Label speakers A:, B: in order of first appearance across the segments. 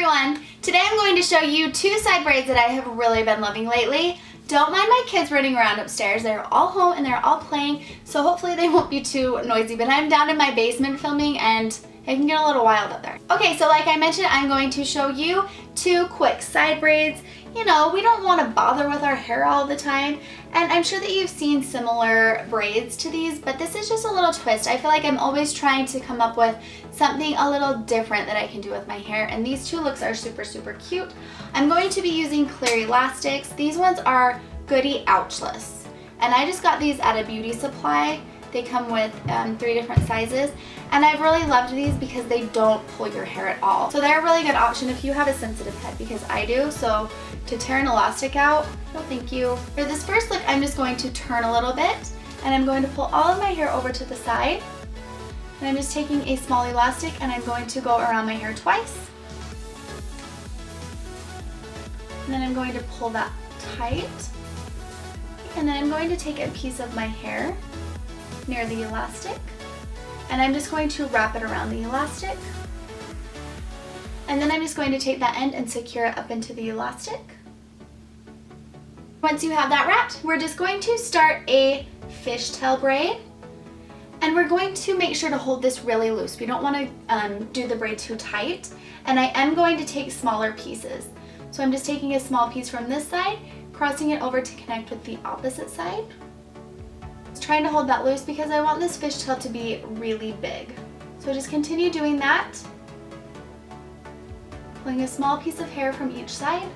A: everyone! Today I'm going to show you two side braids that I have really been loving lately. Don't mind my kids running around upstairs. They're all home and they're all playing, so hopefully they won't be too noisy, but I'm down in my basement filming and it can get a little wild up there. Okay, so like I mentioned, I'm going to show you two quick side braids. You know, we don't want to bother with our hair all the time, and I'm sure that you've seen similar braids to these, but this is just a little twist. I feel like I'm always trying to come up with something a little different that I can do with my hair, and these two looks are super, super cute. I'm going to be using clear elastics. These ones are Goody Ouchless, and I just got these at a beauty supply. They come with 3 different sizes, and I've really loved these because they don't pull your hair at all. So they're a really good option if you have a sensitive head, because I do. So to tear an elastic out, no thank you. For this first look, I'm just going to turn a little bit, and I'm going to pull all of my hair over to the side. And I'm just taking a small elastic, and I'm going to go around my hair twice. And then I'm going to pull that tight. And then I'm going to take a piece of my hair near the elastic, and I'm just going to wrap it around the elastic, and then I'm just going to take that end and secure it up into the elastic. Once you have that wrapped, we're just going to start a fishtail braid, and we're going to make sure to hold this really loose. We don't want to do the braid too tight, and I am going to take smaller pieces. So I'm just taking a small piece from this side, crossing it over to connect with the opposite side. Trying to hold that loose because I want this fishtail to be really big. So just continue doing that, pulling a small piece of hair from each side.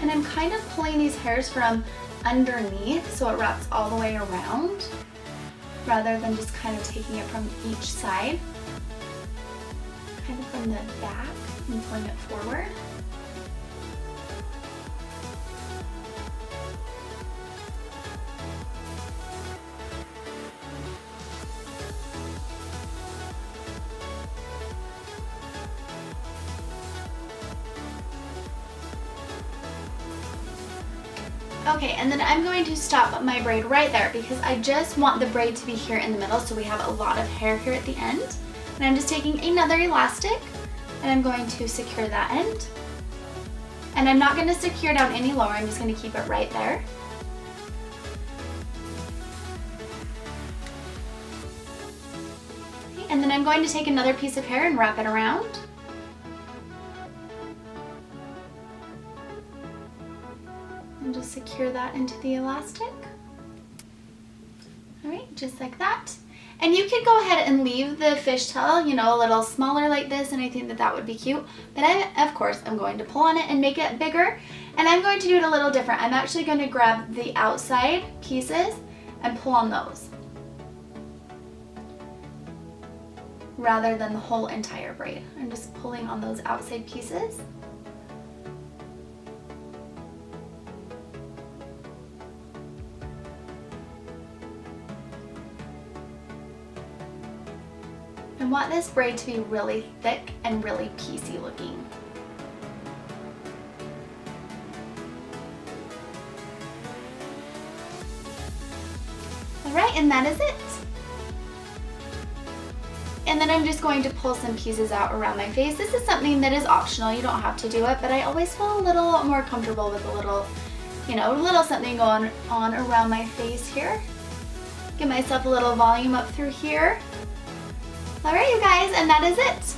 A: And I'm kind of pulling these hairs from underneath so it wraps all the way around, rather than just kind of taking it from each side, kind of from the back and pulling it forward. Okay, and then I'm going to stop my braid right there because I just want the braid to be here in the middle, so we have a lot of hair here at the end. And I'm just taking another elastic and I'm going to secure that end. And I'm not going to secure down any lower, I'm just going to keep it right there. Okay, and then I'm going to take another piece of hair and wrap it around. And just secure that into the elastic. All right, just like that. And you could go ahead and leave the fishtail, you know, a little smaller like this, and I think that that would be cute. But of course, I'm going to pull on it and make it bigger. And I'm going to do it a little different. I'm actually going to grab the outside pieces and pull on those, rather than the whole entire braid. I'm just pulling on those outside pieces. I want this braid to be really thick and really piecey looking. Alright, and that is it. And then I'm just going to pull some pieces out around my face. This is something that is optional, you don't have to do it, but I always feel a little more comfortable with a little, you know, a little something going on around my face here. Give myself a little volume up through here. Alright you guys, and that is it.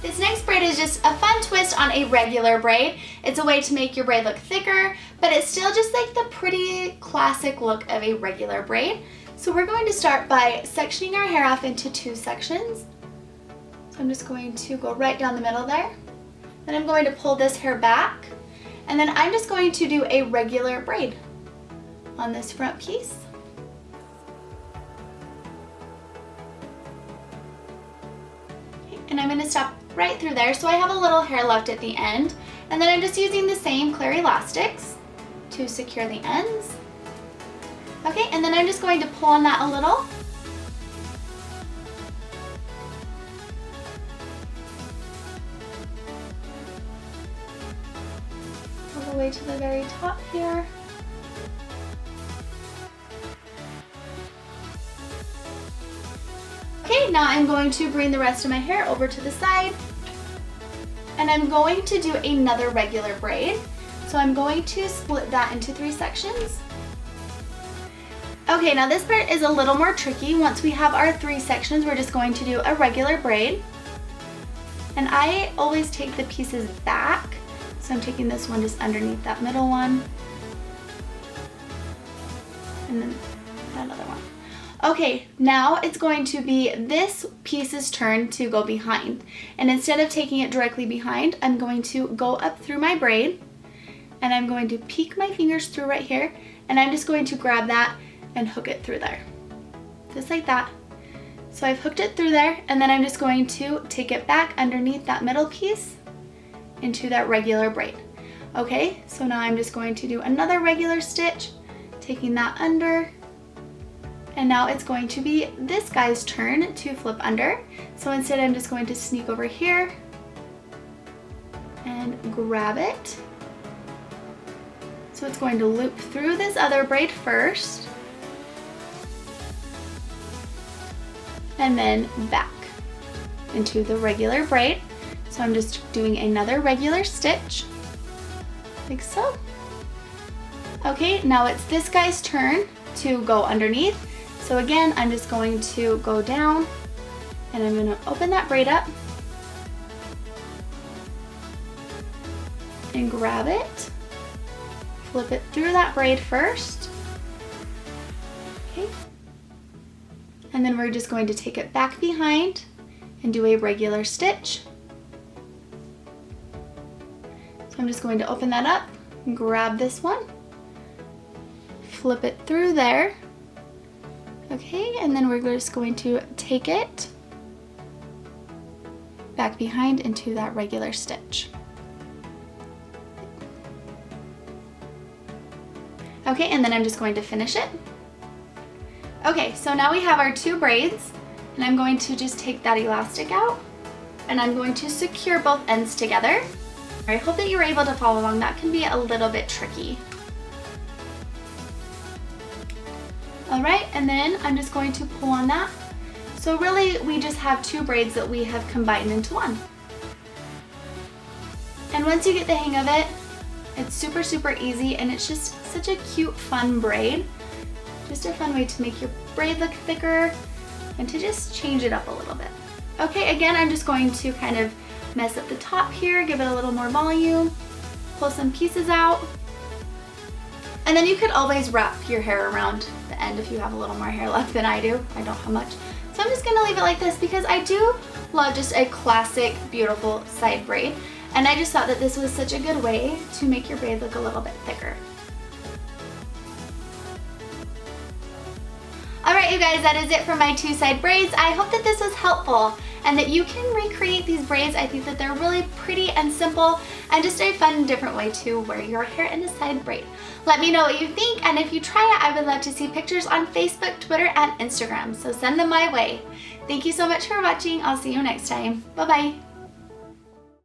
A: This next braid is just a fun twist on a regular braid. It's a way to make your braid look thicker, but it's still just like the pretty classic look of a regular braid. So we're going to start by sectioning our hair off into 2 sections. So I'm just going to go right down the middle there. Then I'm going to pull this hair back, and then I'm just going to do a regular braid on this front piece. Okay, and I'm going to stop right through there, so I have a little hair left at the end, and then I'm just using the same clear elastics to secure the ends. Okay, and then I'm just going to pull on that a little. the way to the very top here. Okay, now I'm going to bring the rest of my hair over to the side, and I'm going to do another regular braid. So I'm going to split that into 3 sections. Okay, now this part is a little more tricky. Once we have our 3 sections, we're just going to do a regular braid. And I always take the pieces back. So I'm taking this one just underneath that middle one. And then another one. Okay, now it's going to be this piece's turn to go behind. And instead of taking it directly behind, I'm going to go up through my braid, and I'm going to peek my fingers through right here, and I'm just going to grab that and hook it through there. Just like that. So I've hooked it through there, and then I'm just going to take it back underneath that middle piece into that regular braid. Okay, so now I'm just going to do another regular stitch, taking that under, and now it's going to be this guy's turn to flip under. So instead I'm just going to sneak over here and grab it. So it's going to loop through this other braid first, and then back into the regular braid. So I'm just doing another regular stitch, like so. Okay, now it's this guy's turn to go underneath. So again, I'm just going to go down, and I'm going to open that braid up and grab it, flip it through that braid first. Okay. And then we're just going to take it back behind and do a regular stitch. So I'm just going to open that up and grab this one, flip it through there. Okay, and then we're just going to take it back behind into that regular stitch. Okay, and then I'm just going to finish it. Okay, so now we have our 2 braids, and I'm going to just take that elastic out, and I'm going to secure both ends together. I hope that you were able to follow along. That can be a little bit tricky. All right, and then I'm just going to pull on that. So really, we just have 2 braids that we have combined into one. And once you get the hang of it, it's super, super easy, and it's just such a cute, fun braid. Just a fun way to make your braid look thicker and to just change it up a little bit. Okay, again, I'm just going to kind of mess up the top here, give it a little more volume, pull some pieces out. And then you could always wrap your hair around the end if you have a little more hair left than I do. I don't have much. So I'm just gonna leave it like this because I do love just a classic, beautiful side braid. And I just thought that this was such a good way to make your braid look a little bit thicker. All right, you guys, that is it for my 2 side braids. I hope that this was helpful and that you can recreate these braids. I think that they're really pretty and simple and just a fun, different way to wear your hair in a side braid. Let me know what you think, and if you try it, I would love to see pictures on Facebook, Twitter, and Instagram, so send them my way. Thank you so much for watching. I'll see you next time. Bye-bye.